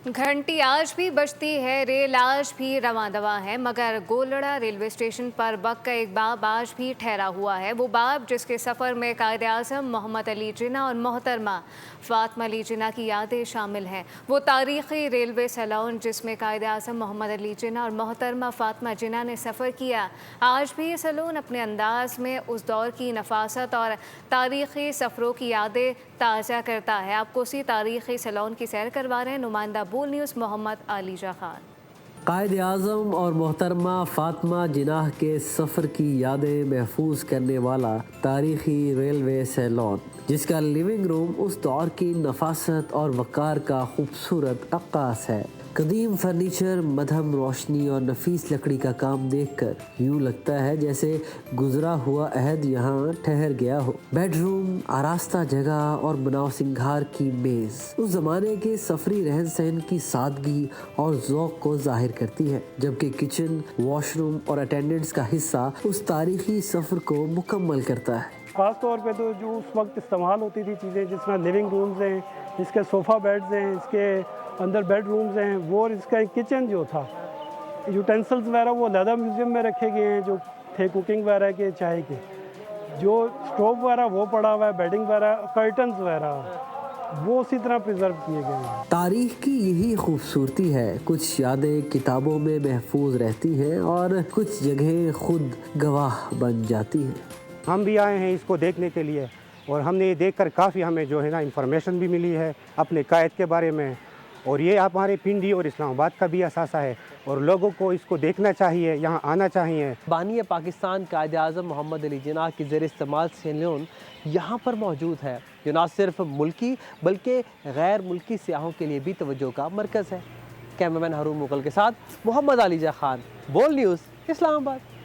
घंटी आज भी बजती है, रेल आज भी रवां दवा है, मगर गोलड़ा रेलवे स्टेशन पर वक्त का एक बाब आज भी ठहरा हुआ है। वो बाब जिसके सफ़र में कायद-ए-आज़म मोहम्मद अली जिन्ना और मोहतरमा फ़ातिमा अली जिन्ना की यादें शामिल हैं। वो तारीख़ी रेलवे सैलून जिसमें कायद-ए-आज़म मोहम्मद अली जिन्ना और मोहतरमा फ़ातिमा जिन्ना ने सफ़र किया, आज भी ये सैलून अपने अंदाज़ में उस दौर की नफासत और तारीख़ी सफ़रों की यादें ताज़ा करता है। आपको उसी तारीख़ी सैलून की सैर करवा रहे हैं नुमाइंदा बोल न्यूज़ मोहम्मद आलिजा खान। कायद-ए-आज़म और मोहतरमा फ़ातिमा जिन्ना के सफ़र की यादें महफूज करने वाला तारीख़ी रेलवे सैलून, जिसका लिविंग रूम उस दौर की नफासत और वक़ार का खूबसूरत अक्कास है। कदीम फर्नीचर, मध्यम रोशनी और नफीस लकड़ी का काम देखकर यूँ लगता है जैसे गुजरा हुआ अहद यहाँ ठहर गया हो। बेडरूम, आरास्ता जगह और बनाव सिंगार की मेज़ उस ज़माने के सफरी रहन सहन की सादगी और ज़ौक़ को जाहिर करती है, जबकि किचन, वॉशरूम और अटेंडेंट्स का हिस्सा उस तारीखी सफ़र को मुकम्मल करता है। ख़ास तौर पे तो जो उस वक्त इस्तेमाल होती थी चीज़ें, जिसमें लिविंग रूम्स हैं, इसके सोफ़ा बेड्स हैं, इसके अंदर बेड रूम्स हैं, वो और इसका किचन जो था, यूटेंसिल्स वगैरह वो लेदर म्यूज़ियम में रखे गए हैं जो थे कुकिंग वगैरह के, चाय के। जो स्टोव वगैरह वो पड़ा हुआ है, बेडिंग वगैरह, कर्टन्स वगैरह वो उसी तरह प्रिजर्व किए गए हैं। तारीख की यही खूबसूरती है, कुछ यादें किताबों में महफूज रहती हैं और कुछ जगह खुद गवाह बन जाती हैं। हम भी आए हैं इसको देखने के लिए और हमने ये देखकर काफ़ी हमें जो है ना इंफॉर्मेशन भी मिली है अपने कायद के बारे में, और ये आप हमारे पिंडी और इस्लामाबाद का भी असासा है और लोगों को इसको देखना चाहिए, यहाँ आना चाहिए। बानी पाकिस्तान कायद-ए-आज़म मोहम्मद अली जिन्ना की ज़ेर इस्तेमाल सैलून यहाँ पर मौजूद है, जो न सिर्फ मुल्की बल्कि गैर मुल्की सियाहों के लिए भी तवज्जो का मरकज़ है। कैमरामैन हरूम मुगल के साथ मोहम्मद आलिजा खान, बोल न्यूज़, इस्लामाबाद।